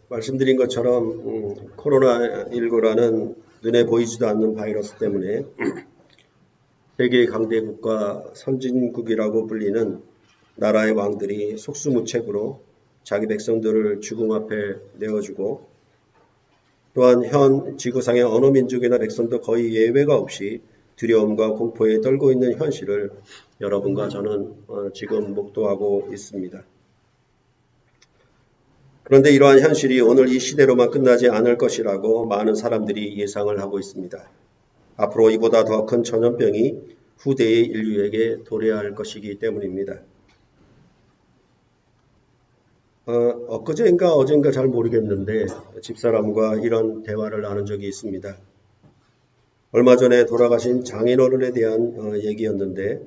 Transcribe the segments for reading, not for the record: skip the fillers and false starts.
말씀드린 것처럼 코로나19라는 눈에 보이지도 않는 바이러스 때문에 세계 강대국과 선진국이라고 불리는 나라의 왕들이 속수무책으로 자기 백성들을 죽음 앞에 내어주고, 또한 현 지구상의 어느 민족이나 백성도 거의 예외가 없이 두려움과 공포에 떨고 있는 현실을 여러분과 저는 지금 목도하고 있습니다. 그런데 이러한 현실이 오늘 이 시대로만 끝나지 않을 것이라고 많은 사람들이 예상을 하고 있습니다. 앞으로 이보다 더 큰 전염병이 후대의 인류에게 도래할 것이기 때문입니다. 엊그제인가 어젠가 잘 모르겠는데 집사람과 이런 대화를 나눈 적이 있습니다. 얼마 전에 돌아가신 장인어른에 대한 얘기였는데,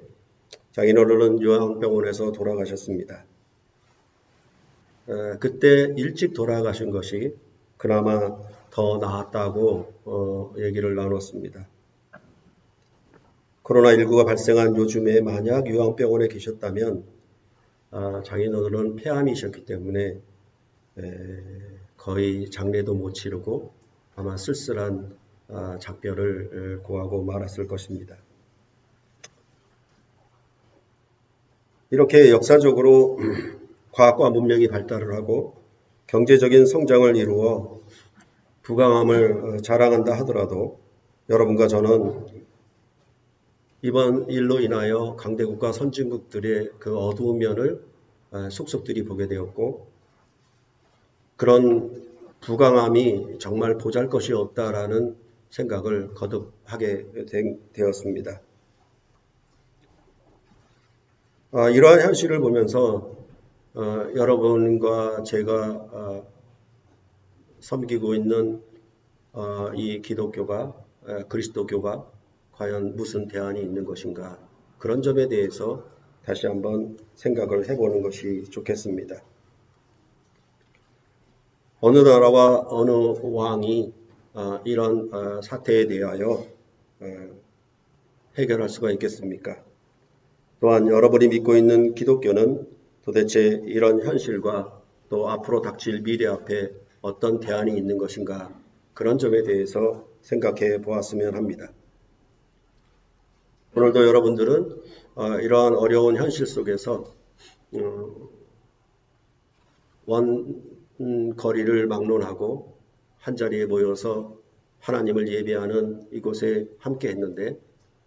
장인어른은 요양병원에서 돌아가셨습니다. 그때 일찍 돌아가신 것이 그나마 더 나았다고 얘기를 나눴습니다. 코로나19가 발생한 요즘에 만약 요양병원에 계셨다면 장인어른은 폐암이셨기 때문에 거의 장례도 못 치르고 아마 쓸쓸한 작별을 고하고 말았을 것입니다. 이렇게 역사적으로 과학과 문명이 발달을 하고 경제적인 성장을 이루어 부강함을 자랑한다 하더라도 여러분과 저는 이번 일로 인하여 강대국과 선진국들의 그 어두운 면을 속속들이 보게 되었고, 그런 부강함이 정말 보잘것이 없다라는 생각을 거듭 하게 되었습니다. 이러한 현실을 보면서 여러분과 제가 섬기고 있는 이 기독교가, 그리스도교가 과연 무슨 대안이 있는 것인가, 그런 점에 대해서 다시 한번 생각을 해보는 것이 좋겠습니다. 어느 나라와 어느 왕이 이런 사태에 대하여 해결할 수가 있겠습니까? 또한 여러분이 믿고 있는 기독교는 도대체 이런 현실과 또 앞으로 닥칠 미래 앞에 어떤 대안이 있는 것인가, 그런 점에 대해서 생각해 보았으면 합니다. 오늘도 여러분들은 이러한 어려운 현실 속에서 원거리를 막론하고 한자리에 모여서 하나님을 예배하는 이곳에 함께 했는데,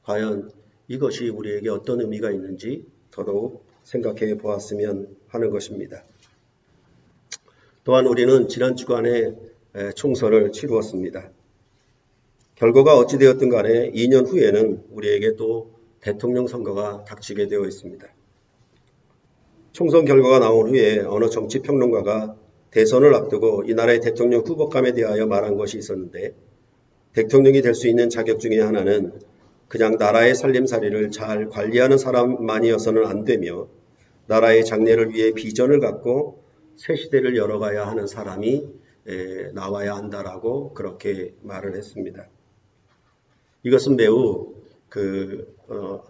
과연 이것이 우리에게 어떤 의미가 있는지 더더욱 생각해 보았으면 하는 것입니다. 또한 우리는 지난 주간에 총선을 치루었습니다. 결과가 어찌되었든 간에 2년 후에는 우리에게 또 대통령 선거가 닥치게 되어 있습니다. 총선 결과가 나온 후에 어느 정치평론가가 대선을 앞두고 이 나라의 대통령 후보감에 대하여 말한 것이 있었는데, 대통령이 될 수 있는 자격 중에 하나는 그냥 나라의 살림살이를 잘 관리하는 사람만이어서는 안 되며, 나라의 장래를 위해 비전을 갖고 새 시대를 열어가야 하는 사람이 나와야 한다라고 그렇게 말을 했습니다. 이것은 매우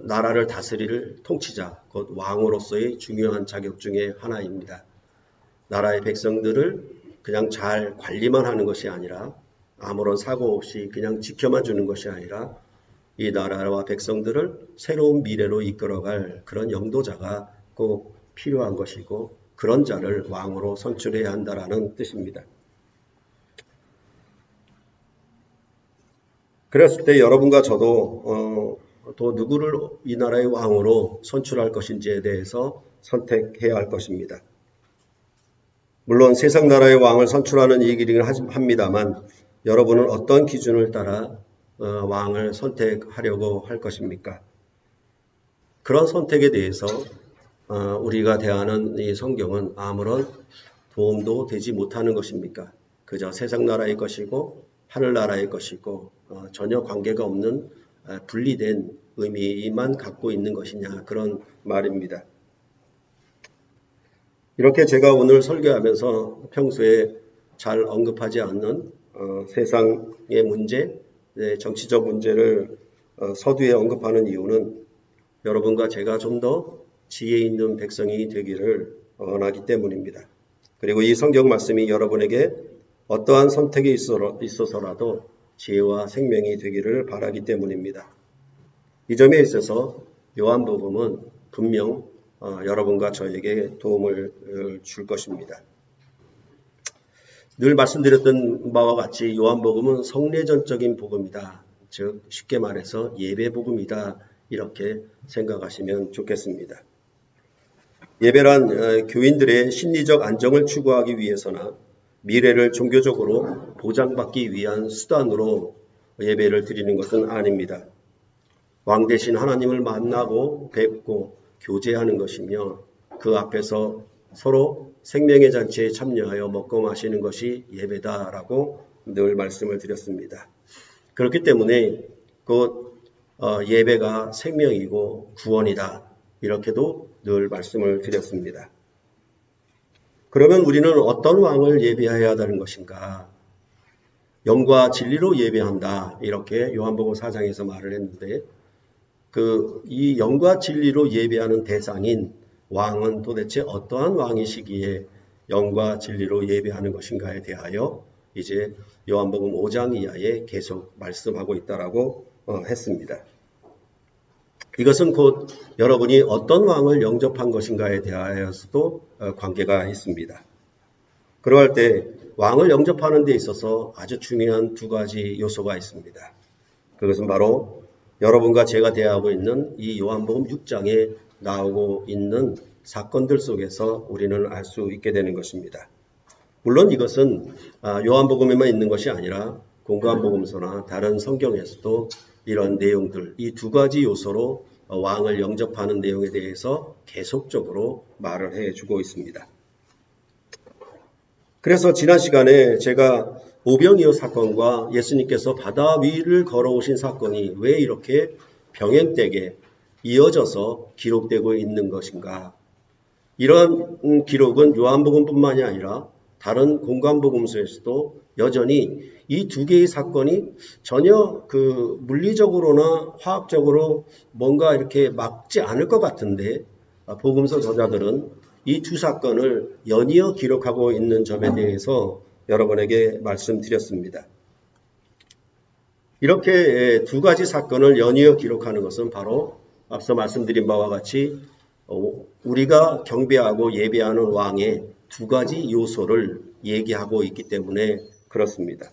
나라를 다스릴 통치자, 곧 왕으로서의 중요한 자격 중에 하나입니다. 나라의 백성들을 그냥 잘 관리만 하는 것이 아니라, 아무런 사고 없이 그냥 지켜만 주는 것이 아니라, 이 나라와 백성들을 새로운 미래로 이끌어갈 그런 영도자가 꼭 필요한 것이고, 그런 자를 왕으로 선출해야 한다라는 뜻입니다. 그랬을 때 여러분과 저도 또 누구를 이 나라의 왕으로 선출할 것인지에 대해서 선택해야 할 것입니다. 물론 세상 나라의 왕을 선출하는 얘기를 합니다만, 여러분은 어떤 기준을 따라 왕을 선택하려고 할 것입니까? 그런 선택에 대해서 우리가 대하는 이 성경은 아무런 도움도 되지 못하는 것입니까? 그저 세상 나라의 것이고 하늘나라의 것이고 전혀 관계가 없는 분리된 의미만 갖고 있는 것이냐, 그런 말입니다. 이렇게 제가 오늘 설교하면서 평소에 잘 언급하지 않는 세상의 문제, 정치적 문제를 서두에 언급하는 이유는 여러분과 제가 좀 더 지혜 있는 백성이 되기를 원하기 때문입니다. 그리고 이 성경 말씀이 여러분에게 어떠한 선택이 있어서라도 지혜와 생명이 되기를 바라기 때문입니다. 이 점에 있어서 요한복음은 분명 여러분과 저에게 도움을 줄 것입니다. 늘 말씀드렸던 바와 같이 요한복음은 성례전적인 복음이다. 즉 쉽게 말해서 예배복음이다. 이렇게 생각하시면 좋겠습니다. 예배란 교인들의 심리적 안정을 추구하기 위해서나 미래를 종교적으로 보장받기 위한 수단으로 예배를 드리는 것은 아닙니다. 왕 대신 하나님을 만나고 뵙고 교제하는 것이며 그 앞에서 서로 생명의 잔치에 참여하여 먹고 마시는 것이 예배다라고 늘 말씀을 드렸습니다. 그렇기 때문에 그 예배가 생명이고 구원이다. 이렇게도 늘 말씀을 드렸습니다. 그러면 우리는 어떤 왕을 예배해야 하는 것인가? 영과 진리로 예배한다. 이렇게 요한복음 4장에서 말을 했는데 이 영과 진리로 예배하는 대상인 왕은 도대체 어떠한 왕이시기에 영과 진리로 예배하는 것인가에 대하여 이제 요한복음 5장 이하에 계속 말씀하고 있다라고 했습니다. 이것은 곧 여러분이 어떤 왕을 영접한 것인가에 대하여서도 관계가 있습니다. 그러할 때 왕을 영접하는 데 있어서 아주 중요한 두 가지 요소가 있습니다. 그것은 바로 여러분과 제가 대하고 있는 이 요한복음 6장에 나오고 있는 사건들 속에서 우리는 알 수 있게 되는 것입니다. 물론 이것은 요한복음에만 있는 것이 아니라 공관복음서나 다른 성경에서도 이런 내용들, 이 두 가지 요소로 왕을 영접하는 내용에 대해서 계속적으로 말을 해주고 있습니다. 그래서 지난 시간에 제가 오병이어 사건과 예수님께서 바다 위를 걸어오신 사건이 왜 이렇게 병행되게 이어져서 기록되고 있는 것인가? 이런 기록은 요한복음뿐만이 아니라 다른 공관복음서에서도 여전히 이 두 개의 사건이 전혀 물리적으로나 화학적으로 뭔가 이렇게 맞지 않을 것 같은데 복음서 저자들은 이 두 사건을 연이어 기록하고 있는 점에 대해서 여러분에게 말씀드렸습니다. 이렇게 두 가지 사건을 연이어 기록하는 것은 바로 앞서 말씀드린 바와 같이 우리가 경배하고 예배하는 왕의 두 가지 요소를 얘기하고 있기 때문에 그렇습니다.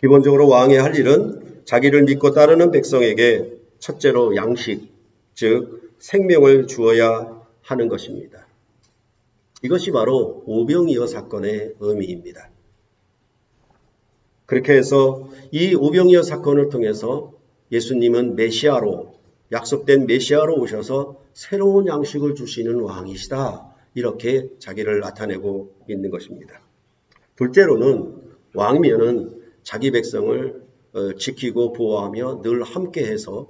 기본적으로 왕의 할 일은 자기를 믿고 따르는 백성에게 첫째로 양식, 즉 생명을 주어야 하는 것입니다. 이것이 바로 오병이어 사건의 의미입니다. 그렇게 해서 이 오병이어 사건을 통해서 예수님은 메시아로, 약속된 메시아로 오셔서 새로운 양식을 주시는 왕이시다. 이렇게 자기를 나타내고 있는 것입니다. 둘째로는 왕이면은 자기 백성을 지키고 보호하며 늘 함께해서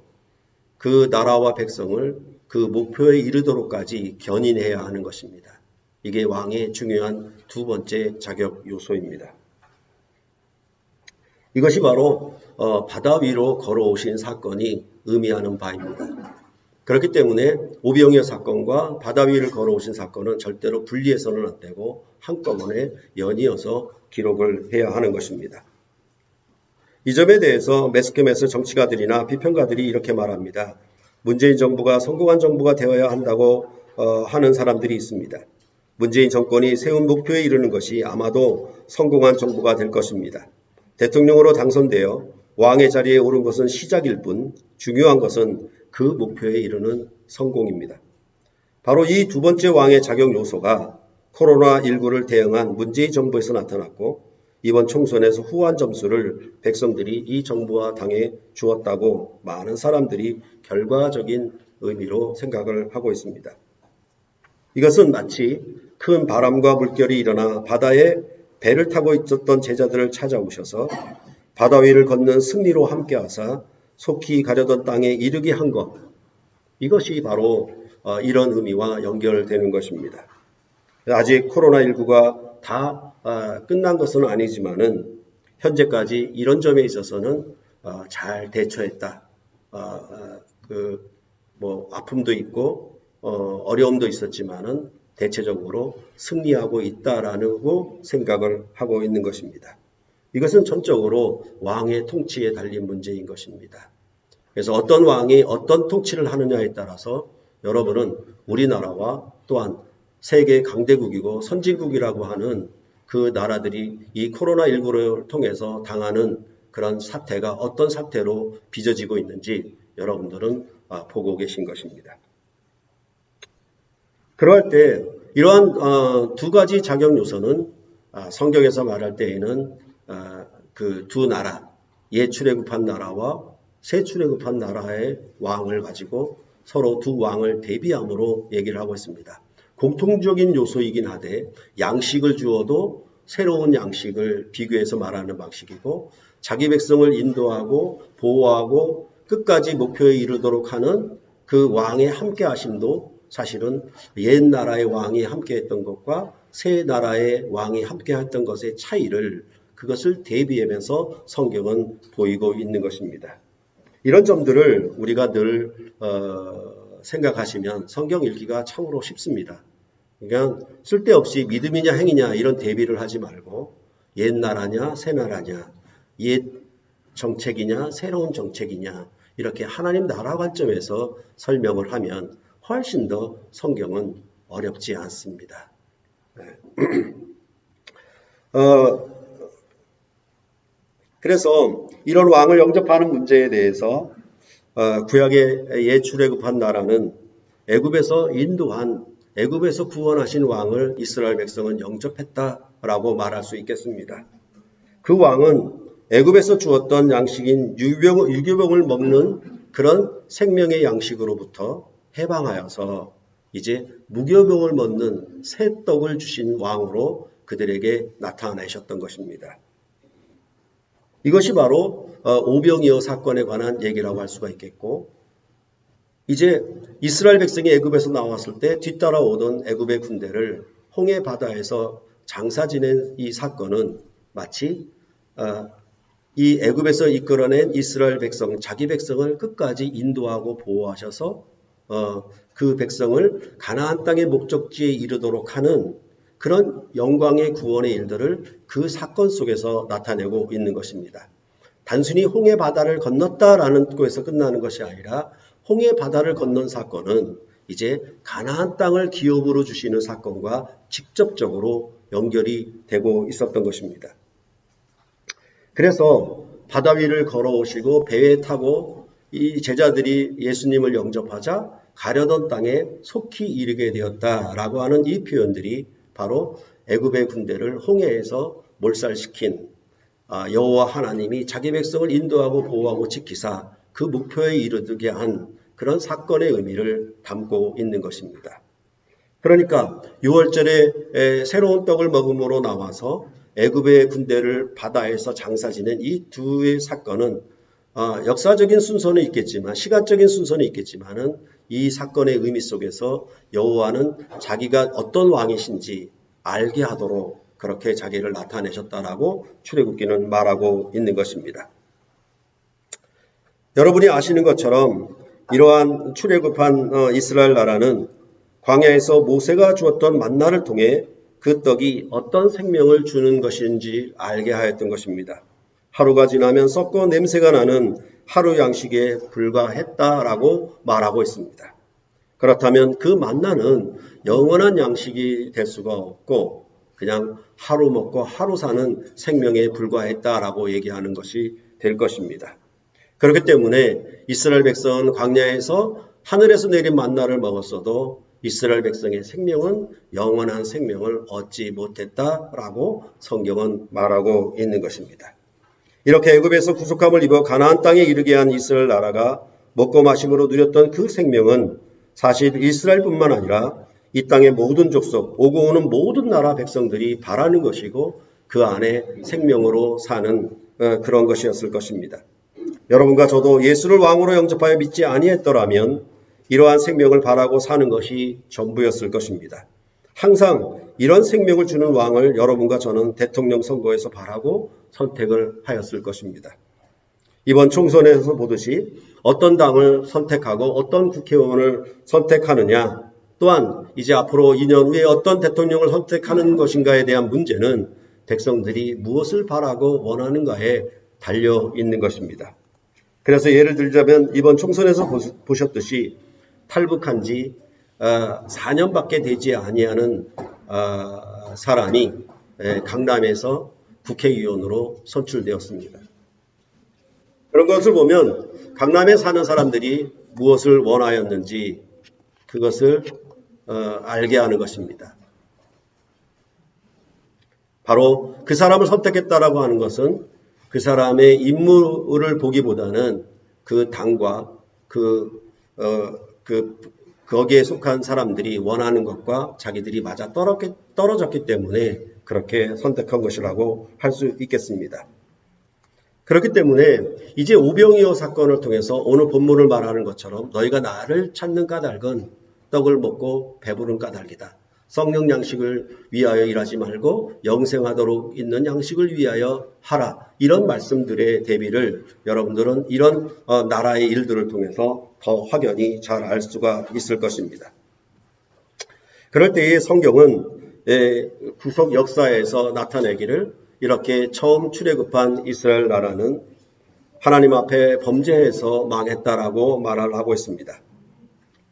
그 나라와 백성을 그 목표에 이르도록까지 견인해야 하는 것입니다. 이게 왕의 중요한 두 번째 자격 요소입니다. 이것이 바로 바다 위로 걸어오신 사건이 의미하는 바입니다. 그렇기 때문에 오병이어 사건과 바다 위를 걸어오신 사건은 절대로 분리해서는 안 되고 한꺼번에 연이어서 기록을 해야 하는 것입니다. 이 점에 대해서 매스컴에서 정치가들이나 비평가들이 이렇게 말합니다. 문재인 정부가 성공한 정부가 되어야 한다고 하는 사람들이 있습니다. 문재인 정권이 세운 목표에 이르는 것이 아마도 성공한 정부가 될 것입니다. 대통령으로 당선되어 왕의 자리에 오른 것은 시작일 뿐 중요한 것은 그 목표에 이르는 성공입니다. 바로 이 두 번째 왕의 자격 요소가 코로나19를 대응한 문재인 정부에서 나타났고 이번 총선에서 후한 점수를 백성들이 이 정부와 당에 주었다고 많은 사람들이 결과적인 의미로 생각을 하고 있습니다. 이것은 마치 큰 바람과 물결이 일어나 바다에 배를 타고 있었던 제자들을 찾아오셔서 바다 위를 걷는 승리로 함께하사 속히 가려던 땅에 이르게 한 것. 이것이 바로 이런 의미와 연결되는 것입니다. 아직 코로나19가 다 끝난 것은 아니지만은 현재까지 이런 점에 있어서는 잘 대처했다. 아픔도 있고 어려움도 있었지만은 대체적으로 승리하고 있다라고 생각을 하고 있는 것입니다. 이것은 전적으로 왕의 통치에 달린 문제인 것입니다. 그래서 어떤 왕이 어떤 통치를 하느냐에 따라서 여러분은 우리나라와 또한 세계 강대국이고 선진국이라고 하는 그 나라들이 이 코로나19를 통해서 당하는 그런 사태가 어떤 사태로 빚어지고 있는지 여러분들은 보고 계신 것입니다. 그럴 때 이러한 두 가지 작용 요소는 성경에서 말할 때에는 그 두 나라, 옛 출애굽한 나라와 새 출애굽한 나라의 왕을 가지고 서로 두 왕을 대비함으로 얘기를 하고 있습니다. 공통적인 요소이긴 하되 양식을 주어도 새로운 양식을 비교해서 말하는 방식이고 자기 백성을 인도하고 보호하고 끝까지 목표에 이르도록 하는 그 왕의 함께 하심도 사실은 옛 나라의 왕이 함께 했던 것과 새 나라의 왕이 함께 했던 것의 차이를 그것을 대비하면서 성경은 보이고 있는 것입니다. 이런 점들을 우리가 늘 생각하시면 성경 읽기가 참으로 쉽습니다. 그냥 쓸데없이 믿음이냐 행위냐 이런 대비를 하지 말고 옛 나라냐 새 나라냐 옛 정책이냐 새로운 정책이냐 이렇게 하나님 나라 관점에서 설명을 하면 훨씬 더 성경은 어렵지 않습니다. 그래서 이런 왕을 영접하는 문제에 대해서 구약의 옛 출애굽한 나라는 애굽에서 인도한 애굽에서 구원하신 왕을 이스라엘 백성은 영접했다라고 말할 수 있겠습니다. 그 왕은 애굽에서 주었던 양식인 유교병을 먹는 그런 생명의 양식으로부터 해방하여서 이제 무교병을 먹는 새 떡을 주신 왕으로 그들에게 나타내셨던 것입니다. 이것이 바로 오병이어 사건에 관한 얘기라고 할 수가 있겠고 이제 이스라엘 백성이 애굽에서 나왔을 때 뒤따라오던 애굽의 군대를 홍해 바다에서 장사 지낸 이 사건은 마치 이 애굽에서 이끌어낸 이스라엘 백성, 자기 백성을 끝까지 인도하고 보호하셔서 그 백성을 가나안 땅의 목적지에 이르도록 하는 그런 영광의 구원의 일들을 그 사건 속에서 나타내고 있는 것입니다. 단순히 홍해 바다를 건넜다라는 것에서 끝나는 것이 아니라 홍해 바다를 건넌 사건은 이제 가나안 땅을 기업으로 주시는 사건과 직접적으로 연결이 되고 있었던 것입니다. 그래서 바다 위를 걸어오시고 배에 타고 이 제자들이 예수님을 영접하자 가려던 땅에 속히 이르게 되었다라고 하는 이 표현들이 바로 애굽의 군대를 홍해에서 몰살시킨 여호와 하나님이 자기 백성을 인도하고 보호하고 지키사 그 목표에 이르게 한 그런 사건의 의미를 담고 있는 것입니다. 그러니까 6월절에 새로운 떡을 먹음으로 나와서 애굽의 군대를 바다에서 장사 지낸 이 두의 사건은 역사적인 순서는 있겠지만 시간적인 순서는 있겠지만은 이 사건의 의미 속에서 여호와는 자기가 어떤 왕이신지 알게 하도록 그렇게 자기를 나타내셨다라고 출애굽기는 말하고 있는 것입니다. 여러분이 아시는 것처럼 이러한 출애굽한 이스라엘 나라는 광야에서 모세가 주었던 만나를 통해 그 떡이 어떤 생명을 주는 것인지 알게 하였던 것입니다. 하루가 지나면 썩고 냄새가 나는 하루 양식에 불과했다라고 말하고 있습니다. 그렇다면 그 만나는 영원한 양식이 될 수가 없고 그냥 하루 먹고 하루 사는 생명에 불과했다라고 얘기하는 것이 될 것입니다. 그렇기 때문에 이스라엘 백성은 광야에서 하늘에서 내린 만나를 먹었어도 이스라엘 백성의 생명은 영원한 생명을 얻지 못했다라고 성경은 말하고 있는 것입니다. 이렇게 애굽에서 구속함을 입어 가나안 땅에 이르게 한 이스라엘 나라가 먹고 마심으로 누렸던 그 생명은 사실 이스라엘뿐만 아니라 이 땅의 모든 족속, 오고 오는 모든 나라 백성들이 바라는 것이고 그 안에 생명으로 사는 그런 것이었을 것입니다. 여러분과 저도 예수를 왕으로 영접하여 믿지 아니했더라면 이러한 생명을 바라고 사는 것이 전부였을 것입니다. 항상 이런 생명을 주는 왕을 여러분과 저는 대통령 선거에서 바라고 선택을 하였을 것입니다. 이번 총선에서 보듯이 어떤 당을 선택하고 어떤 국회의원을 선택하느냐 또한 이제 앞으로 2년 후에 어떤 대통령을 선택하는 것인가에 대한 문제는 백성들이 무엇을 바라고 원하는가에 달려 있는 것입니다. 그래서 예를 들자면 이번 총선에서 보셨듯이 탈북한 지 4년밖에 되지 아니하는 사람이 강남에서 국회의원으로 선출되었습니다. 그런 것을 보면 강남에 사는 사람들이 무엇을 원하였는지 그것을 알게 하는 것입니다. 바로 그 사람을 선택했다라고 하는 것은 그 사람의 인물을 보기보다는 그 당과 거기에 속한 사람들이 원하는 것과 자기들이 맞아 떨어졌기 때문에 그렇게 선택한 것이라고 할 수 있겠습니다. 그렇기 때문에 이제 오병이어 사건을 통해서 오늘 본문을 말하는 것처럼 너희가 나를 찾는 까닭은 떡을 먹고 배부른 까닭이다. 성령 양식을 위하여 일하지 말고 영생하도록 있는 양식을 위하여 하라. 이런 말씀들의 대비를 여러분들은 이런 나라의 일들을 통해서 더 확연히 잘 알 수가 있을 것입니다. 그럴 때의 성경은 구속 역사에서 나타내기를 이렇게 처음 출애굽한 이스라엘 나라는 하나님 앞에 범죄해서 망했다라고 말을 하고 있습니다.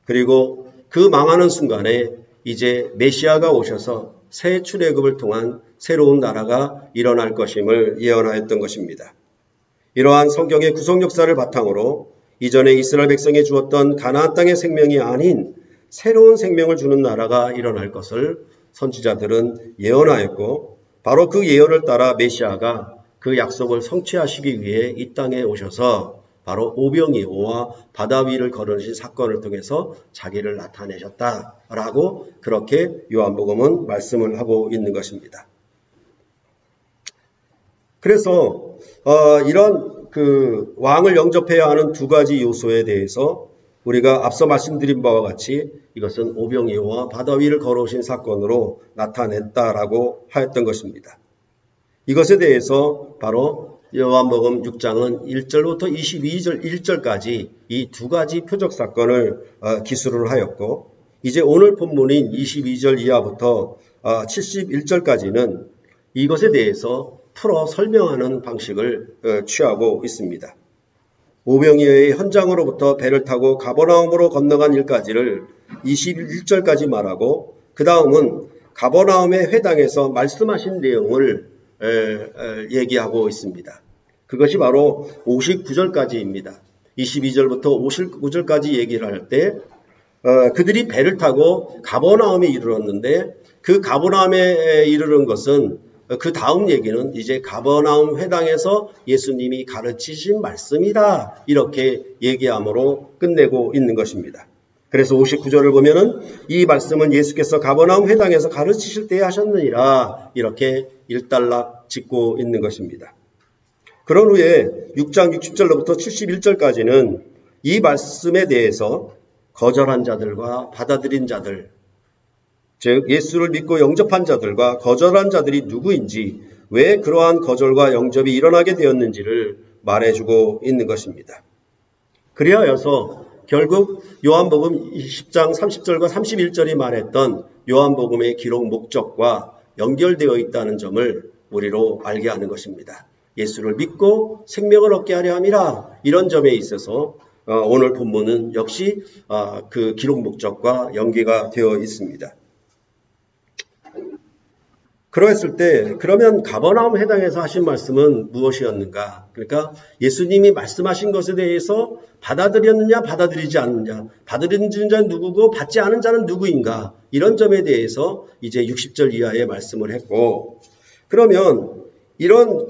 그리고 그 망하는 순간에 이제 메시아가 오셔서 새 출애굽을 통한 새로운 나라가 일어날 것임을 예언하였던 것입니다. 이러한 성경의 구속 역사를 바탕으로 이전에 이스라엘 백성에 주었던 가나안 땅의 생명이 아닌 새로운 생명을 주는 나라가 일어날 것을 선지자들은 예언하였고 바로 그 예언을 따라 메시아가 그 약속을 성취하시기 위해 이 땅에 오셔서 바로 오병이어와 바다 위를 걸으신 사건을 통해서 자기를 나타내셨다라고 그렇게 요한복음은 말씀을 하고 있는 것입니다. 그래서 이런 그 왕을 영접해야 하는 두 가지 요소에 대해서 우리가 앞서 말씀드린 바와 같이 이것은 오병이어와 바다 위를 걸어오신 사건으로 나타냈다라고 하였던 것입니다. 이것에 대해서 바로 요한복음 6장은 1절부터 22절 1절까지 이 두 가지 표적 사건을 기술을 하였고 이제 오늘 본문인 22절 이하부터 71절까지는 이것에 대해서 풀어 설명하는 방식을 취하고 있습니다. 오병이어의 현장으로부터 배를 타고 가버나움으로 건너간 일까지를 21절까지 말하고 그 다음은 가버나움의 회당에서 말씀하신 내용을 얘기하고 있습니다. 그것이 바로 59절까지입니다. 22절부터 59절까지 얘기를 할 때 그들이 배를 타고 가버나움에 이르렀는데 그 가버나움에 이르는 것은 그 다음 얘기는 이제 가버나움 회당에서 예수님이 가르치신 말씀이다. 이렇게 얘기함으로 끝내고 있는 것입니다. 그래서 59절을 보면은 이 말씀은 예수께서 가버나움 회당에서 가르치실 때에 하셨느니라 이렇게 일단락 짓고 있는 것입니다. 그런 후에 6장 60절로부터 71절까지는 이 말씀에 대해서 거절한 자들과 받아들인 자들, 즉 예수를 믿고 영접한 자들과 거절한 자들이 누구인지 왜 그러한 거절과 영접이 일어나게 되었는지를 말해주고 있는 것입니다. 그리하여서 결국 요한복음 20장 30절과 31절이 말했던 요한복음의 기록 목적과 연결되어 있다는 점을 우리로 알게 하는 것입니다. 예수를 믿고 생명을 얻게 하려 함이라 이런 점에 있어서 오늘 본문은 역시 그 기록 목적과 연계가 되어 있습니다. 그러했을 때 그러면 가버나움 회당에서 하신 말씀은 무엇이었는가? 그러니까 예수님이 말씀하신 것에 대해서 받아들였느냐 받아들이지 않느냐, 받아들인 자는 누구고 받지 않은 자는 누구인가? 이런 점에 대해서 이제 60절 이하의 말씀을 했고 그러면 이런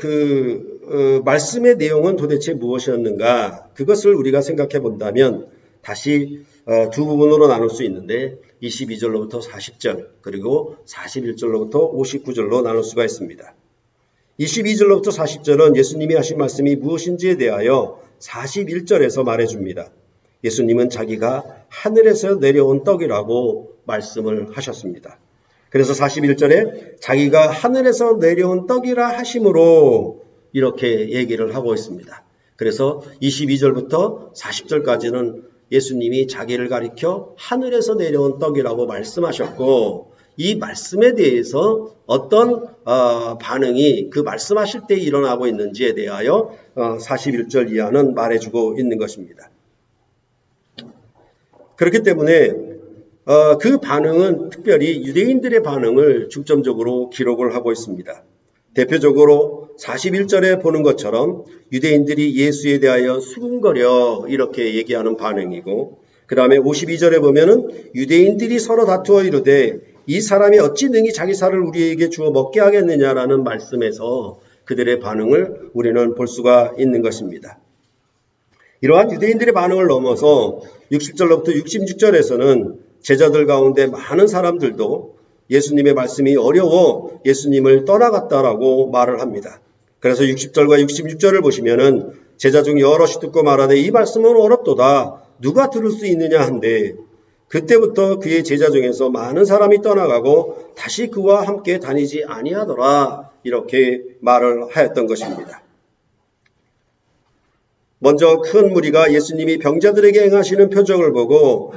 말씀의 내용은 도대체 무엇이었는가? 그것을 우리가 생각해 본다면 다시 두 부분으로 나눌 수 있는데 22절로부터 40절 그리고 41절로부터 59절로 나눌 수가 있습니다. 22절로부터 40절은 예수님이 하신 말씀이 무엇인지에 대하여 41절에서 말해줍니다. 예수님은 자기가 하늘에서 내려온 떡이라고 말씀을 하셨습니다. 그래서 41절에 자기가 하늘에서 내려온 떡이라 하심으로 이렇게 얘기를 하고 있습니다. 그래서 22절부터 40절까지는 예수님이 자기를 가리켜 하늘에서 내려온 떡이라고 말씀하셨고, 이 말씀에 대해서 어떤 반응이 그 말씀하실 때 일어나고 있는지에 대하여 41절 이하는 말해주고 있는 것입니다. 그렇기 때문에 그 반응은 특별히 유대인들의 반응을 중점적으로 기록을 하고 있습니다. 대표적으로 41절에 보는 것처럼 유대인들이 예수에 대하여 수군거려 이렇게 얘기하는 반응이고, 그 다음에 52절에 보면은 유대인들이 서로 다투어 이르되 이 사람이 어찌 능히 자기 살을 우리에게 주어 먹게 하겠느냐라는 말씀에서 그들의 반응을 우리는 볼 수가 있는 것입니다. 이러한 유대인들의 반응을 넘어서 60절로부터 66절에서는 제자들 가운데 많은 사람들도 예수님의 말씀이 어려워 예수님을 떠나갔다라고 말을 합니다. 그래서 60절과 66절을 보시면은 제자 중 여럿이 듣고 말하되 이 말씀은 어렵도다 누가 들을 수 있느냐 한데, 그때부터 그의 제자 중에서 많은 사람이 떠나가고 다시 그와 함께 다니지 아니하더라 이렇게 말을 하였던 것입니다. 먼저 큰 무리가 예수님이 병자들에게 행하시는 표적을 보고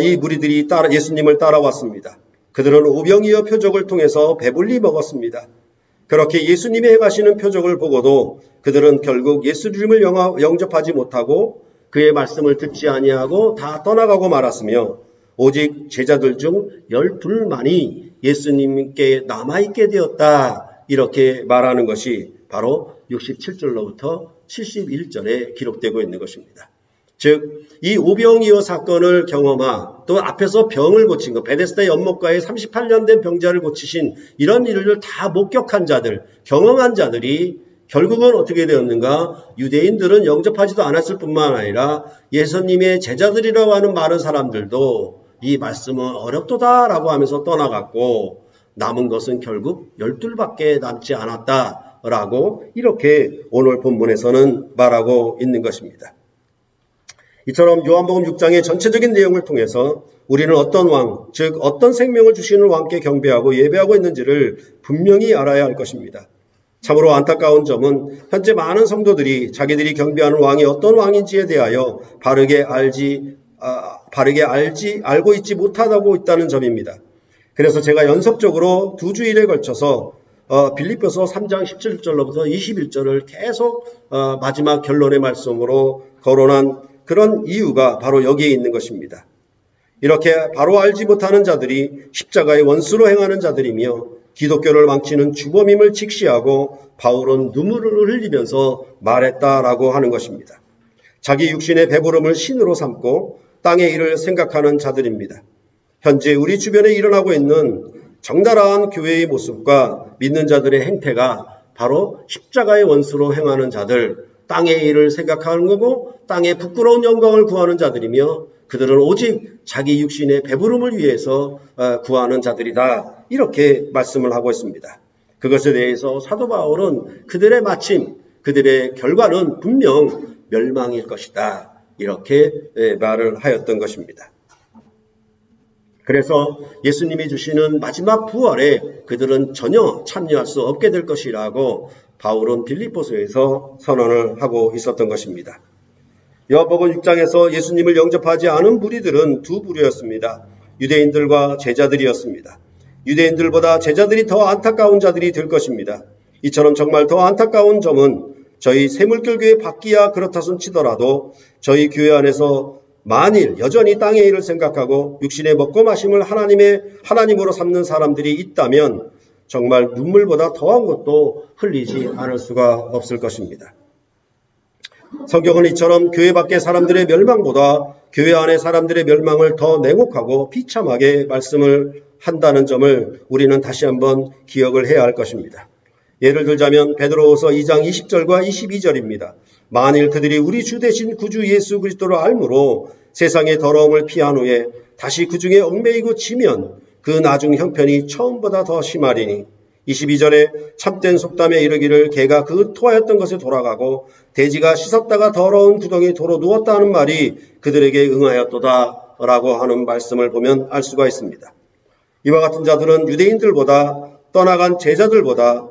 이 무리들이 예수님을 따라왔습니다. 그들은 오병이어 표적을 통해서 배불리 먹었습니다. 그렇게 예수님이 행하시는 표적을 보고도 그들은 결국 예수님을 영접하지 못하고 그의 말씀을 듣지 아니하고 다 떠나가고 말았으며, 오직 제자들 중 12만이 예수님께 남아있게 되었다 이렇게 말하는 것이 바로 67절로부터 71절에 기록되고 있는 것입니다. 즉, 이 오병이어 사건을 경험하, 또 앞에서 병을 고친 것, 베데스다 연못가에 38년 된 병자를 고치신 이런 일을 다 목격한 자들, 경험한 자들이 결국은 어떻게 되었는가? 유대인들은 영접하지도 않았을 뿐만 아니라 예수님의 제자들이라고 하는 많은 사람들도 이 말씀은 어렵도다라고 하면서 떠나갔고, 남은 것은 결국 12밖에 남지 않았다라고 이렇게 오늘 본문에서는 말하고 있는 것입니다. 이처럼 요한복음 6장의 전체적인 내용을 통해서 우리는 어떤 왕, 즉 어떤 생명을 주시는 왕께 경배하고 예배하고 있는지를 분명히 알아야 할 것입니다. 참으로 안타까운 점은 현재 많은 성도들이 자기들이 경배하는 왕이 어떤 왕인지에 대하여 바르게 알고 있지 못하고 있다는 점입니다. 그래서 제가 연속적으로 2주일에 걸쳐서 빌립보서 3장 17절로부터 21절을 계속 마지막 결론의 말씀으로 거론한 그런 이유가 바로 여기에 있는 것입니다. 이렇게 바로 알지 못하는 자들이 십자가의 원수로 행하는 자들이며 기독교를 망치는 주범임을 직시하고 바울은 눈물을 흘리면서 말했다라고 하는 것입니다. 자기 육신의 배부름을 신으로 삼고 땅의 일을 생각하는 자들입니다. 현재 우리 주변에 일어나고 있는 적나라한 교회의 모습과 믿는 자들의 행태가 바로 십자가의 원수로 행하는 자들, 땅의 일을 생각하는 거고 땅의 부끄러운 영광을 구하는 자들이며, 그들은 오직 자기 육신의 배부름을 위해서 구하는 자들이다 이렇게 말씀을 하고 있습니다. 그것에 대해서 사도 바울은 그들의 마침, 그들의 결과는 분명 멸망일 것이다 이렇게 말을 하였던 것입니다. 그래서 예수님이 주시는 마지막 부활에 그들은 전혀 참여할 수 없게 될 것이라고 바울은 빌립보서에서 선언을 하고 있었던 것입니다. 요한복음 6장에서 예수님을 영접하지 않은 무리들은 두 부류였습니다. 유대인들과 제자들이었습니다. 유대인들보다 제자들이 더 안타까운 자들이 될 것입니다. 이처럼 정말 더 안타까운 점은 저희 새물결교회 밖이야 그렇다손 치더라도 저희 교회 안에서 만일 여전히 땅의 일을 생각하고 육신의 먹고 마심을 하나님으로 삼는 사람들이 있다면 정말 눈물보다 더한 것도 흘리지 않을 수가 없을 것입니다. 성경은 이처럼 교회 밖의 사람들의 멸망보다 교회 안의 사람들의 멸망을 더 냉혹하고 비참하게 말씀을 한다는 점을 우리는 다시 한번 기억을 해야 할 것입니다. 예를 들자면 베드로후서 2장 20절과 22절입니다. 만일 그들이 우리 주 대신 구주 예수 그리스도를 알므로 세상의 더러움을 피한 후에 다시 그 중에 얽매이고 지면 그 나중 형편이 처음보다 더 심하리니, 22절에 참된 속담에 이르기를 개가 그 토하였던 것에 돌아가고 돼지가 씻었다가 더러운 구덩이 도로 누웠다 하는 말이 그들에게 응하였도다 라고 하는 말씀을 보면 알 수가 있습니다. 이와 같은 자들은 유대인들보다 떠나간 제자들보다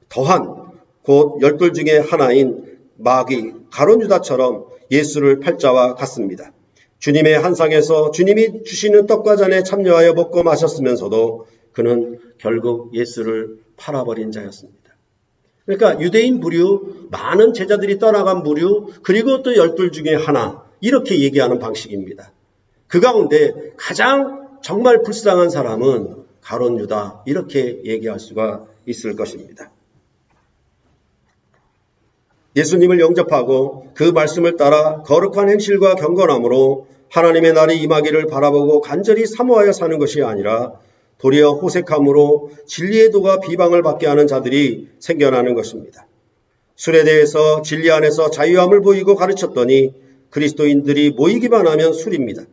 더한 곧 열둘 중에 하나인 마귀 가룟 유다처럼 예수를 팔자와 같습니다. 주님의 한상에서 주님이 주시는 떡과 잔에 참여하여 먹고 마셨으면서도 그는 결국 예수를 팔아버린 자였습니다. 그러니까 유대인 무류, 많은 제자들이 떠나간 무류, 그리고 또 12 중에 하나, 이렇게 얘기하는 방식입니다. 그 가운데 가장 정말 불쌍한 사람은 가룟 유다, 이렇게 얘기할 수가 있을 것입니다. 예수님을 영접하고 그 말씀을 따라 거룩한 행실과 경건함으로 하나님의 날이 임하기를 바라보고 간절히 사모하여 사는 것이 아니라 도리어 호색함으로 진리의 도가 비방을 받게 하는 자들이 생겨나는 것입니다. 술에 대해서 진리 안에서 자유함을 보이고 가르쳤더니 그리스도인들이 모이기만 하면 술입니다.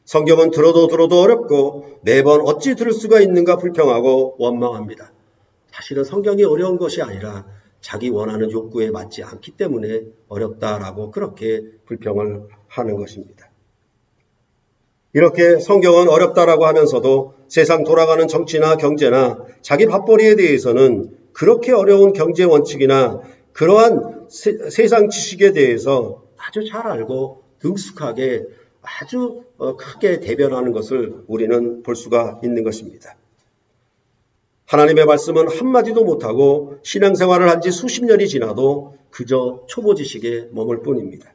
성경은 들어도 어렵고 매번 어찌 들을 수가 있는가 불평하고 원망합니다. 사실은 성경이 어려운 것이 아니라 자기 원하는 욕구에 맞지 않기 때문에 어렵다라고 그렇게 불평을 하는 것입니다. 이렇게 성경은 어렵다라고 하면서도 세상 돌아가는 정치나 경제나 자기 밥벌이에 대해서는 그렇게 어려운 경제 원칙이나 그러한 세상 지식에 대해서 아주 잘 알고 능숙하게 아주 크게 대변하는 것을 우리는 볼 수가 있는 것입니다. 하나님의 말씀은 한마디도 못하고 신앙생활을 한 지 수십 년이 지나도 그저 초보 지식에 머물 뿐입니다.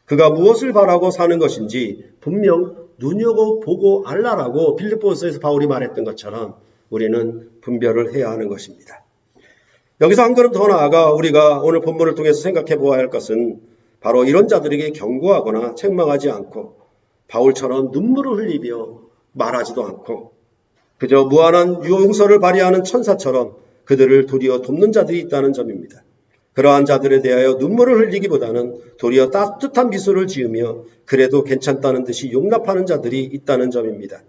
그가 무엇을 바라고 사는 것인지 분명 눈여겨보고 알라라고 빌립보서에서 바울이 말했던 것처럼 우리는 분별을 해야 하는 것입니다. 여기서 한 걸음 더 나아가 우리가 오늘 본문을 통해서 생각해 보아야 할 것은 바로 이런 자들에게 경고하거나 책망하지 않고 바울처럼 눈물을 흘리며 말하지도 않고 그저 무한한 용서를 발휘하는 천사처럼 그들을 도리어 돕는 자들이 있다는 점입니다. 그러한 자들에 대하여 눈물을 흘리기보다는 도리어 따뜻한 미소를 지으며 그래도 괜찮다는 듯이 용납하는 자들이 있다는 점입니다.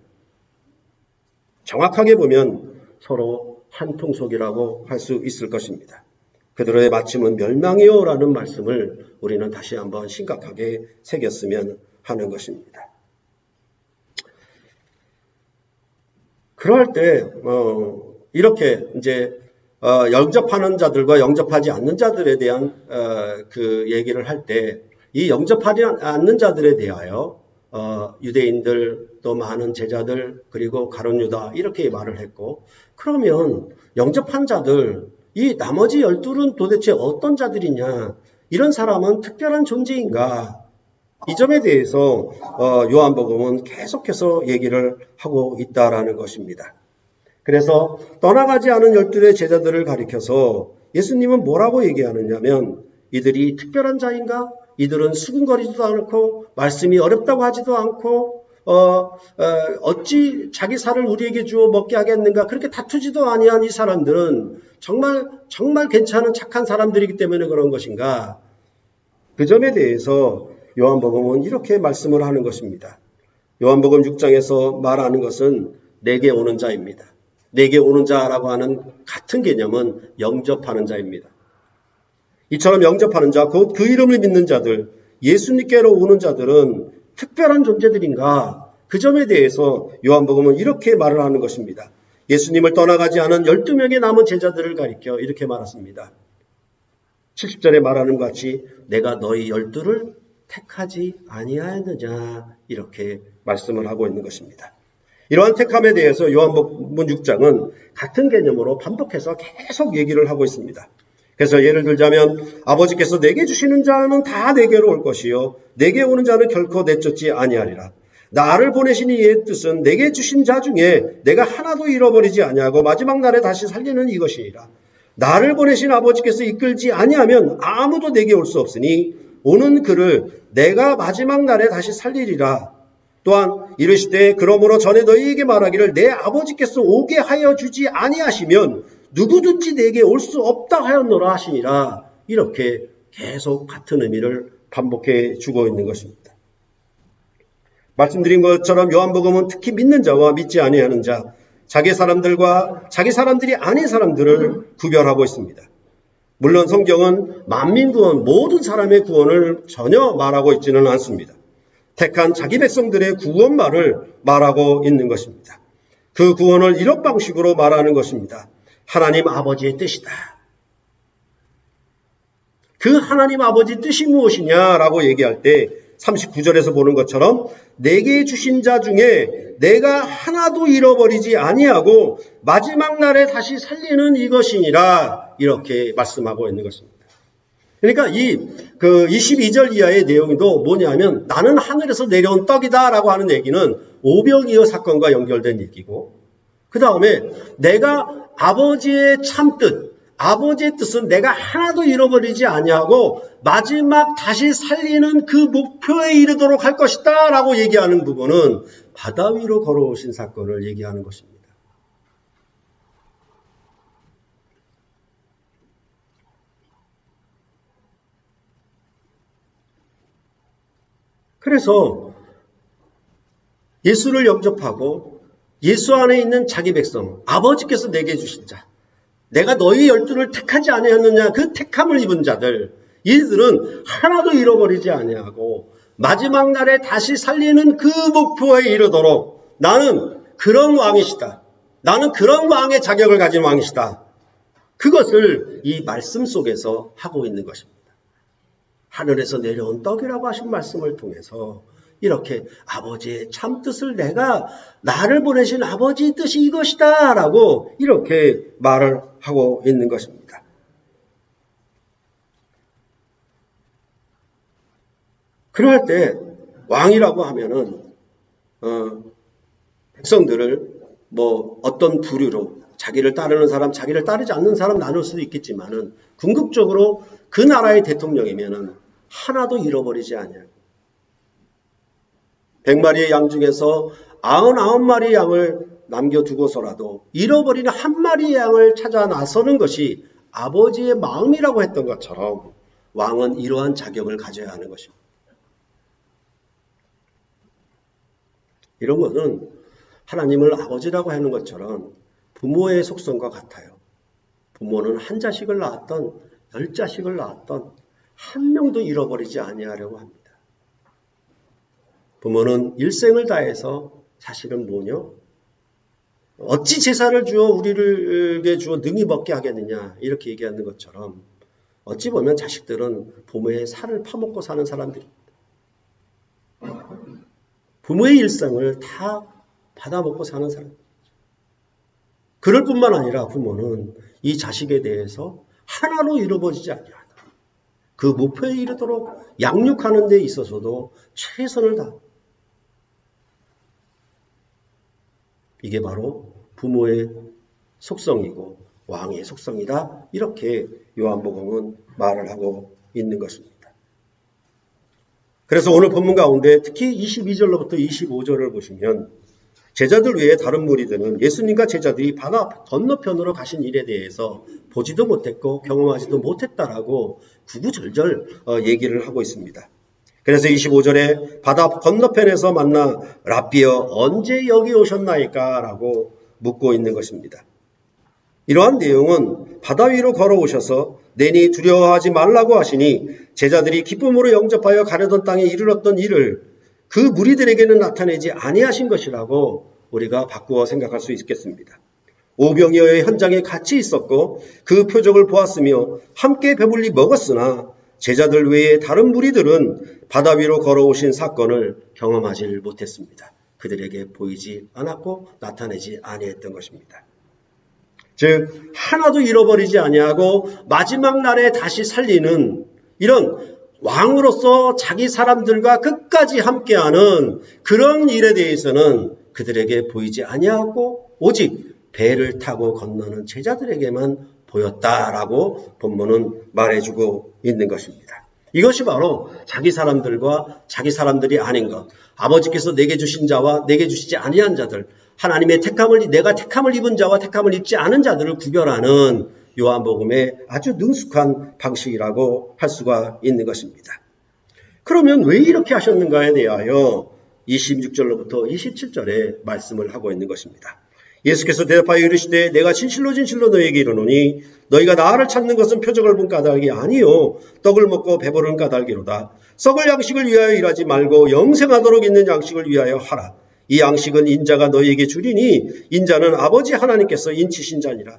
정확하게 보면 서로 한 통속이라고 할 수 있을 것입니다. 그들의 마침은 멸망이요라는 말씀을 우리는 다시 한번 심각하게 새겼으면 하는 것입니다. 그럴 때 이렇게 이제 영접하는 자들과 영접하지 않는 자들에 대한 그 얘기를 할 때 이 영접하지 않는 자들에 대하여 유대인들 또 많은 제자들 그리고 가룟 유다 이렇게 말을 했고 그러면 영접한 자들 이 나머지 12은 도대체 어떤 자들이냐 이런 사람은 특별한 존재인가 이 점에 대해서 요한복음은 계속해서 얘기를 하고 있다라는 것입니다. 그래서 떠나가지 않은 12의 제자들을 가리켜서 예수님은 뭐라고 얘기하느냐면 이들이 특별한 자인가? 이들은 수근거리지도 않고 말씀이 어렵다고 하지도 않고 어찌 자기 살을 우리에게 주어 먹게 하겠는가? 그렇게 다투지도 아니한 이 사람들은 정말 괜찮은 착한 사람들이기 때문에 그런 것인가? 그 점에 대해서 요한복음은 이렇게 말씀을 하는 것입니다. 요한복음 6장에서 말하는 것은 내게 오는 자입니다. 내게 오는 자라고 하는 같은 개념은 영접하는 자입니다. 이처럼 영접하는 자, 곧 그 이름을 믿는 자들, 예수님께로 오는 자들은 특별한 존재들인가? 그 점에 대해서 요한복음은 이렇게 말을 하는 것입니다. 예수님을 떠나가지 않은 12명의 남은 제자들을 가리켜 이렇게 말했습니다. 70절에 말하는 것 같이 내가 너희 12를 택하지 아니하였느냐 이렇게 말씀을 하고 있는 것입니다. 이러한 택함에 대해서 요한복음 6장은 같은 개념으로 반복해서 계속 얘기를 하고 있습니다. 그래서 예를 들자면 아버지께서 내게 주시는 자는 다 내게로 올 것이요 내게 오는 자는 결코 내쫓지 아니하리라. 나를 보내신 이의 뜻은 내게 주신 자 중에 내가 하나도 잃어버리지 아니하고 마지막 날에 다시 살리는 이것이니라. 나를 보내신 아버지께서 이끌지 아니하면 아무도 내게 올 수 없으니 오는 그를 내가 마지막 날에 다시 살리리라. 또한 이르시되 그러므로 전에 너희에게 말하기를 내 아버지께서 오게 하여 주지 아니하시면 누구든지 내게 올 수 없다 하였노라 하시니라. 이렇게 계속 같은 의미를 반복해 주고 있는 것입니다. 말씀드린 것처럼 요한복음은 특히 믿는 자와 믿지 아니하는 자, 자기 사람들과 자기 사람들이 아닌 사람들을 구별하고 있습니다. 물론 성경은 만민 구원, 모든 사람의 구원을 전혀 말하고 있지는 않습니다. 택한 자기 백성들의 구원말을 말하고 있는 것입니다. 그 구원을 이런 방식으로 말하는 것입니다. 하나님 아버지의 뜻이다. 그 하나님 아버지의 뜻이 무엇이냐라고 얘기할 때 39절에서 보는 것처럼 내게 주신 자 중에 내가 하나도 잃어버리지 아니하고 마지막 날에 다시 살리는 이것이니라 이렇게 말씀하고 있는 것입니다. 그러니까 이 22절 이하의 내용도 뭐냐면 나는 하늘에서 내려온 떡이다라고 하는 얘기는 오병이어 사건과 연결된 얘기고 그 다음에 내가 아버지의 참뜻, 아버지의 뜻은 내가 하나도 잃어버리지 아니하고 마지막 다시 살리는 그 목표에 이르도록 할 것이다 라고 얘기하는 부분은 바다 위로 걸어오신 사건을 얘기하는 것입니다. 그래서 예수를 영접하고 예수 안에 있는 자기 백성, 아버지께서 내게 주신 자, 내가 너희 12를 택하지 아니하느냐 그 택함을 입은 자들, 이들은 하나도 잃어버리지 아니하고 마지막 날에 다시 살리는 그 목표에 이르도록 나는 그런 왕이시다. 나는 그런 왕의 자격을 가진 왕이시다. 그것을 이 말씀 속에서 하고 있는 것입니다. 하늘에서 내려온 떡이라고 하신 말씀을 통해서 이렇게 아버지의 참뜻을 내가 나를 보내신 아버지의 뜻이 이것이다 라고 이렇게 말을 하고 있는 것입니다. 그럴 때 왕이라고 하면은 백성들을 어떤 부류로 자기를 따르는 사람, 자기를 따르지 않는 사람 나눌 수도 있겠지만은 궁극적으로 그 나라의 대통령이면은 하나도 잃어버리지 않아요. 100마리의 양 중에서 99마리의 양을 남겨두고서라도 잃어버리는 한 마리의 양을 찾아 나서는 것이 아버지의 마음이라고 했던 것처럼 왕은 이러한 자격을 가져야 하는 것입니다. 이런 것은 하나님을 아버지라고 하는 것처럼 부모의 속성과 같아요. 부모는 한 자식을 낳았던 10자식을 낳았던 한 명도 잃어버리지 아니하려고 합니다. 부모는 일생을 다해서 사실은 뭐뇨? 어찌 재산을 주어 우리에게 주어 능히 먹게 하겠느냐 이렇게 얘기하는 것처럼 어찌 보면 자식들은 부모의 살을 파먹고 사는 사람들입니다. 부모의 일생을 다 받아먹고 사는 사람. 그럴 뿐만 아니라 부모는 이 자식에 대해서 하나로 잃어버리지 아니하다. 그 목표에 이르도록 양육하는 데 있어서도 최선을 다. 이게 바로 부모의 속성이고 왕의 속성이다. 이렇게 요한복음은 말을 하고 있는 것입니다. 그래서 오늘 본문 가운데 특히 22절로부터 25절을 보시면 제자들 외에 다른 무리들은 예수님과 제자들이 바다 건너편으로 가신 일에 대해서 보지도 못했고 경험하지도 못했다라고 구구절절 얘기를 하고 있습니다. 그래서 25절에 바다 건너편에서 만나 랍비여 언제 여기 오셨나이까? 라고 묻고 있는 것입니다. 이러한 내용은 바다 위로 걸어오셔서 내니 두려워하지 말라고 하시니 제자들이 기쁨으로 영접하여 가려던 땅에 이르렀던 일을 그 무리들에게는 나타내지 아니하신 것이라고 우리가 바꾸어 생각할 수 있겠습니다. 오병이어의 현장에 같이 있었고 그 표적을 보았으며 함께 배불리 먹었으나 제자들 외에 다른 무리들은 바다 위로 걸어오신 사건을 경험하지 못했습니다. 그들에게 보이지 않았고 나타내지 아니했던 것입니다. 즉 하나도 잃어버리지 아니하고 마지막 날에 다시 살리는 이런 왕으로서 자기 사람들과 끝까지 함께하는 그런 일에 대해서는 그들에게 보이지 아니하고 오직 배를 타고 건너는 제자들에게만 보였다라고 본문은 말해주고 있는 것입니다. 이것이 바로 자기 사람들과 자기 사람들이 아닌 것, 아버지께서 내게 주신 자와 내게 주시지 아니한 자들, 하나님의 내가 택함을 입은 자와 택함을 입지 않은 자들을 구별하는 요한복음의 아주 능숙한 방식이라고 할 수가 있는 것입니다. 그러면 왜 이렇게 하셨는가에 대하여 26절로부터 27절에 말씀을 하고 있는 것입니다. 예수께서 대답하여 이르시되 내가 진실로 진실로 너희에게 이르노니 너희가 나를 찾는 것은 표적을 본 까닭이 아니요 떡을 먹고 배부른 까닭이로다. 썩을 양식을 위하여 일하지 말고 영생하도록 있는 양식을 위하여 하라. 이 양식은 인자가 너희에게 주리니 인자는 아버지 하나님께서 인치신 자니라.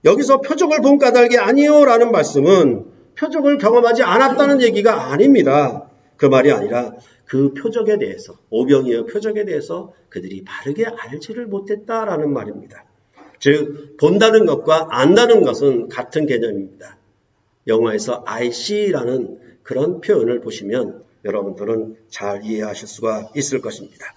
여기서 표적을 본 까닭이 아니요 라는 말씀은 표적을 경험하지 않았다는 얘기가 아닙니다. 그 말이 아니라 그 표적에 대해서, 오병이어 표적에 대해서 그들이 바르게 알지를 못했다라는 말입니다. 즉 본다는 것과 안다는 것은 같은 개념입니다. 영어에서 I see라는 그런 표현을 보시면 여러분들은 잘 이해하실 수가 있을 것입니다.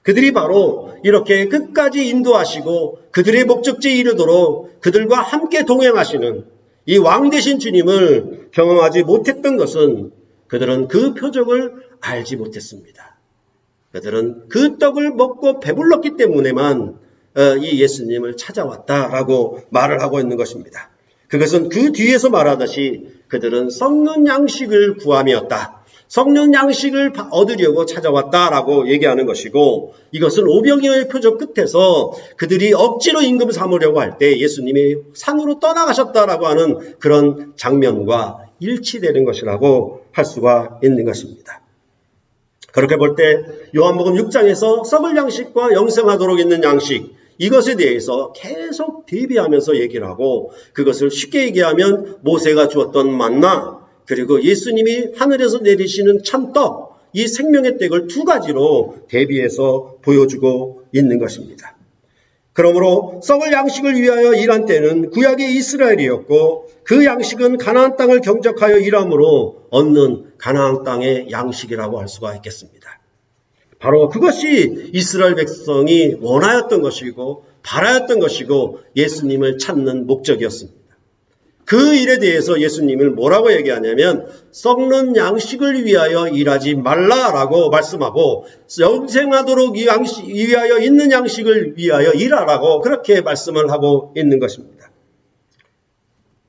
그들이 바로 이렇게 끝까지 인도하시고 그들의 목적지에 이르도록 그들과 함께 동행하시는 이 왕 되신 주님을 경험하지 못했던 것은 그들은 그 표적을 알지 못했습니다. 그들은 그 떡을 먹고 배불렀기 때문에만 이 예수님을 찾아왔다라고 말을 하고 있는 것입니다. 그것은 그 뒤에서 말하듯이 그들은 썩는 양식을 구함이었다. 썩는 양식을 얻으려고 찾아왔다라고 얘기하는 것이고, 이것은 오병이어의 표적 끝에서 그들이 억지로 임금 삼으려고 할 때 예수님이 산으로 떠나가셨다라고 하는 그런 장면과 일치되는 것이라고 할 수가 있는 것입니다. 그렇게 볼 때 요한복음 6장에서 썩을 양식과 영생하도록 있는 양식, 이것에 대해서 계속 대비하면서 얘기를 하고, 그것을 쉽게 얘기하면 모세가 주었던 만나, 그리고 예수님이 하늘에서 내리시는 참떡, 이 생명의 떡을 두 가지로 대비해서 보여주고 있는 것입니다. 그러므로 썩을 양식을 위하여 일한 때는 구약의 이스라엘이었고, 그 양식은 가나안 땅을 경작하여 일함으로 얻는 가나안 땅의 양식이라고 할 수가 있겠습니다. 바로 그것이 이스라엘 백성이 원하였던 것이고 바라였던 것이고 예수님을 찾는 목적이었습니다. 그 일에 대해서 예수님을 뭐라고 얘기하냐면 썩는 양식을 위하여 일하지 말라라고 말씀하고 영생하도록 위하여 있는 양식을 위하여 일하라고 그렇게 말씀을 하고 있는 것입니다.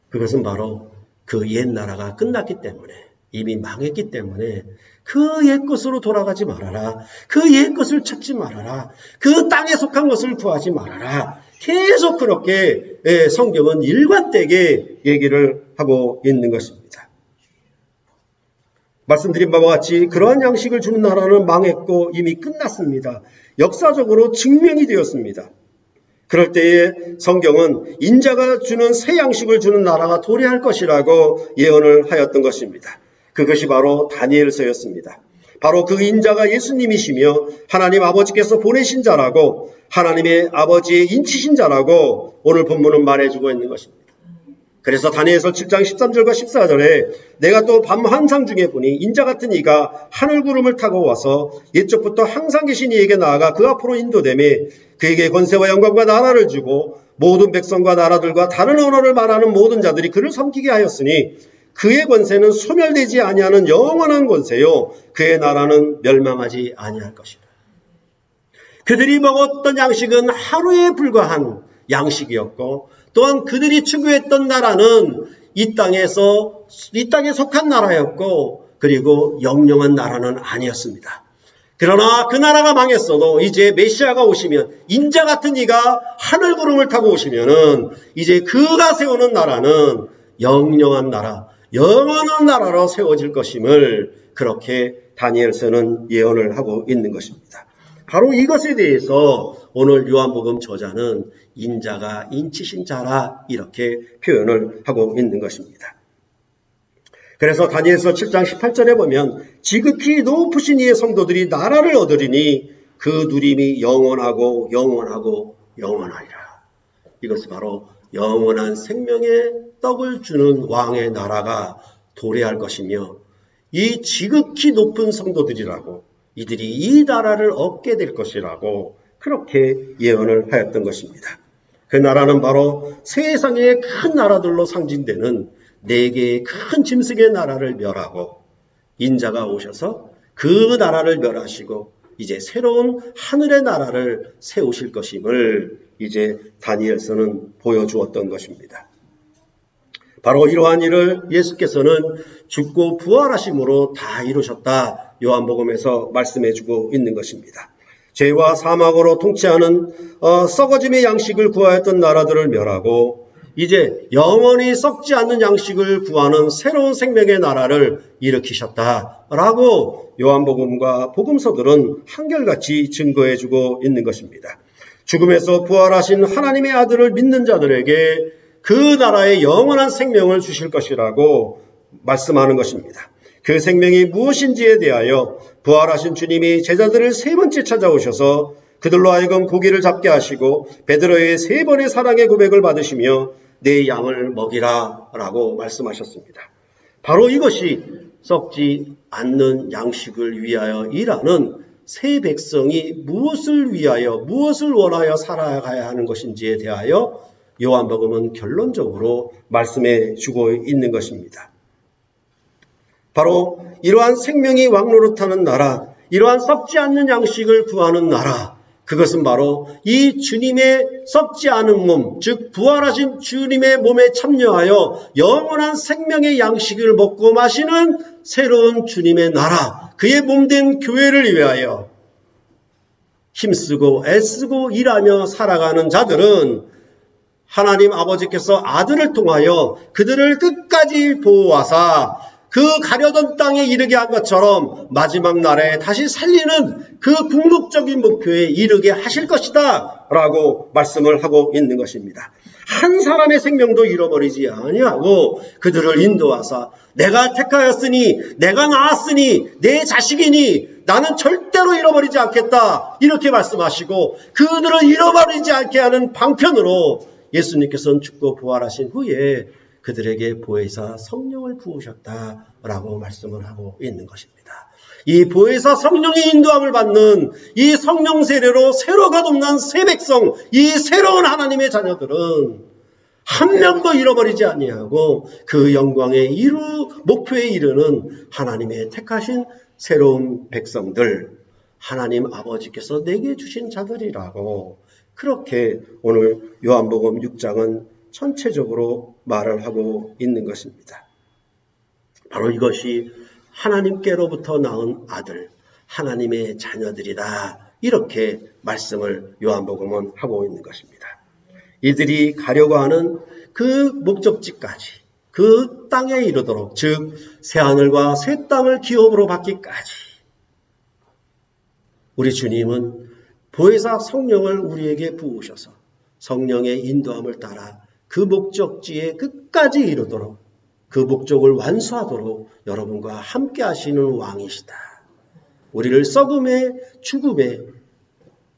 그것은 바로 그 옛 나라가 끝났기 때문에, 이미 망했기 때문에 그 옛 것으로 돌아가지 말아라. 그 옛 것을 찾지 말아라. 그 땅에 속한 것을 구하지 말아라. 계속 그렇게 성경은 일관되게 얘기를 하고 있는 것입니다. 말씀드린 바와 같이 그러한 양식을 주는 나라는 망했고 이미 끝났습니다. 역사적으로 증명이 되었습니다. 그럴 때에 성경은 인자가 주는 새 양식을 주는 나라가 도래할 것이라고 예언을 하였던 것입니다. 그것이 바로 다니엘서였습니다. 바로 그 인자가 예수님이시며 하나님 아버지께서 보내신 자라고 하나님의 아버지의 인치신 자라고 오늘 본문은 말해주고 있는 것입니다. 그래서 다니엘서 7장 13절과 14절에 내가 또 밤 환상 중에 보니 인자 같은 이가 하늘 구름을 타고 와서 옛적부터 항상 계신 이에게 나아가 그 앞으로 인도되매 그에게 권세와 영광과 나라를 주고 모든 백성과 나라들과 다른 언어를 말하는 모든 자들이 그를 섬기게 하였으니 그의 권세는 소멸되지 아니하는 영원한 권세요 그의 나라는 멸망하지 아니할 것이다. 그들이 먹었던 양식은 하루에 불과한 양식이었고 또한 그들이 추구했던 나라는 이 땅에 속한 나라였고 그리고 영영한 나라는 아니었습니다. 그러나 그 나라가 망했어도 이제 메시아가 오시면 인자 같은 이가 하늘 구름을 타고 오시면은 이제 그가 세우는 나라는 영영한 나라, 영원한 나라로 세워질 것임을 그렇게 다니엘서는 예언을 하고 있는 것입니다. 바로 이것에 대해서 오늘 요한복음 저자는 인자가 인치신 자라 이렇게 표현을 하고 있는 것입니다. 그래서 다니엘서 7장 18절에 보면 지극히 높으신 이의 성도들이 나라를 얻으리니 그 누림이 영원하고 영원하고 영원하리라. 이것이 바로 영원한 생명의 떡을 주는 왕의 나라가 도래할 것이며 이 지극히 높은 성도들이라고 이들이 이 나라를 얻게 될 것이라고 그렇게 예언을 하였던 것입니다. 그 나라는 바로 세상의 큰 나라들로 상징되는 4개의 큰 짐승의 나라를 멸하고 인자가 오셔서 그 나라를 멸하시고 이제 새로운 하늘의 나라를 세우실 것임을 이제 다니엘서는 보여주었던 것입니다. 바로 이러한 일을 예수께서는 죽고 부활하심으로 다 이루셨다. 요한복음에서 말씀해주고 있는 것입니다. 죄와 사망으로 통치하는 썩어짐의 양식을 구하였던 나라들을 멸하고 이제 영원히 썩지 않는 양식을 구하는 새로운 생명의 나라를 일으키셨다라고 요한복음과 복음서들은 한결같이 증거해주고 있는 것입니다. 죽음에서 부활하신 하나님의 아들을 믿는 자들에게 그 나라의 영원한 생명을 주실 것이라고 말씀하는 것입니다. 그 생명이 무엇인지에 대하여 부활하신 주님이 제자들을 세 번째 찾아오셔서 그들로 하여금 고기를 잡게 하시고 베드로의 세 번의 사랑의 고백을 받으시며 내 양을 먹이라 라고 말씀하셨습니다. 바로 이것이 썩지 않는 양식을 위하여 일하는 새 백성이 무엇을 위하여 무엇을 원하여 살아가야 하는 것인지에 대하여 요한복음은 결론적으로 말씀해 주고 있는 것입니다. 바로 이러한 생명이 왕노릇하는 나라, 이러한 썩지 않는 양식을 구하는 나라, 그것은 바로 이 주님의 썩지 않은 몸, 즉 부활하신 주님의 몸에 참여하여 영원한 생명의 양식을 먹고 마시는 새로운 주님의 나라, 그의 몸된 교회를 위하여 힘쓰고 애쓰고 일하며 살아가는 자들은 하나님 아버지께서 아들을 통하여 그들을 끝까지 보호하사 그 가려던 땅에 이르게 한 것처럼 마지막 날에 다시 살리는 그 궁극적인 목표에 이르게 하실 것이다 라고 말씀을 하고 있는 것입니다. 한 사람의 생명도 잃어버리지 아니하고 그들을 인도하사 내가 택하였으니 내가 낳았으니 내 자식이니 나는 절대로 잃어버리지 않겠다 이렇게 말씀하시고 그들을 잃어버리지 않게 하는 방편으로 예수님께서는 죽고 부활하신 후에 그들에게 보혜사 성령을 부으셨다라고 말씀을 하고 있는 것입니다. 이 보혜사 성령의 인도함을 받는 이 성령 세례로 새로 거듭난 새 백성, 이 새로운 하나님의 자녀들은 한 명도 잃어버리지 아니하고 그 영광의 목표에 이르는 하나님의 택하신 새로운 백성들, 하나님 아버지께서 내게 주신 자들이라고 그렇게 오늘 요한복음 6장은 전체적으로 말을 하고 있는 것입니다. 바로 이것이 하나님께로부터 낳은 아들, 하나님의 자녀들이다. 이렇게 말씀을 요한복음은 하고 있는 것입니다. 이들이 가려고 하는 그 목적지까지, 그 땅에 이르도록, 즉 새하늘과 새 땅을 기업으로 받기까지 우리 주님은 보혜사 성령을 우리에게 부으셔서 성령의 인도함을 따라 그 목적지에 끝까지 이르도록 그 목적을 완수하도록 여러분과 함께 하시는 왕이시다. 우리를 썩음에 죽음에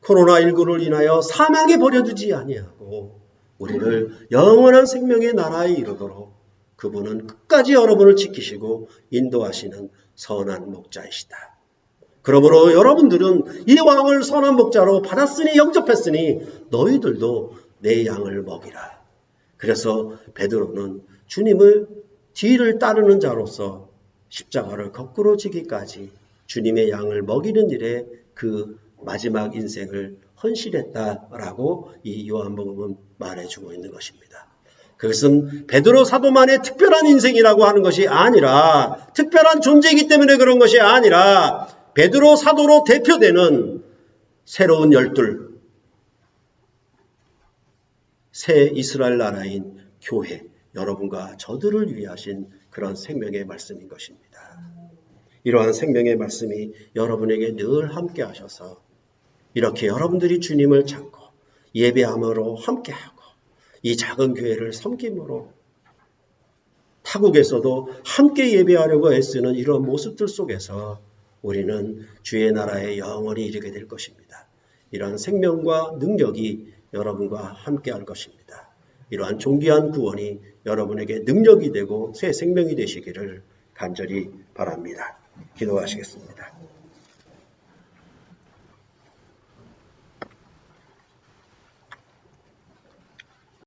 코로나19를 인하여 사망에 버려두지 아니하고 우리를 영원한 생명의 나라에 이르도록 그분은 끝까지 여러분을 지키시고 인도하시는 선한 목자이시다. 그러므로 여러분들은 이 왕을 선한 목자로 받았으니 영접했으니 너희들도 내 양을 먹이라. 그래서 베드로는 주님을 뒤를 따르는 자로서 십자가를 거꾸로 지기까지 주님의 양을 먹이는 일에 그 마지막 인생을 헌신했다라고 이 요한복음은 말해주고 있는 것입니다. 그것은 베드로 사도만의 특별한 인생이라고 하는 것이 아니라 특별한 존재이기 때문에 그런 것이 아니라 베드로 사도로 대표되는 새로운 열둘 새 이스라엘 나라인 교회 여러분과 저들을 위하신 그런 생명의 말씀인 것입니다. 이러한 생명의 말씀이 여러분에게 늘 함께 하셔서 이렇게 여러분들이 주님을 찾고 예배함으로 함께하고 이 작은 교회를 섬김으로 타국에서도 함께 예배하려고 애쓰는 이런 모습들 속에서 우리는 주의 나라에 영원히 이르게 될 것입니다. 이러한 생명과 능력이 여러분과 함께 할 것입니다. 이러한 존귀한 구원이 여러분에게 능력이 되고 새 생명이 되시기를 간절히 바랍니다. 기도하시겠습니다.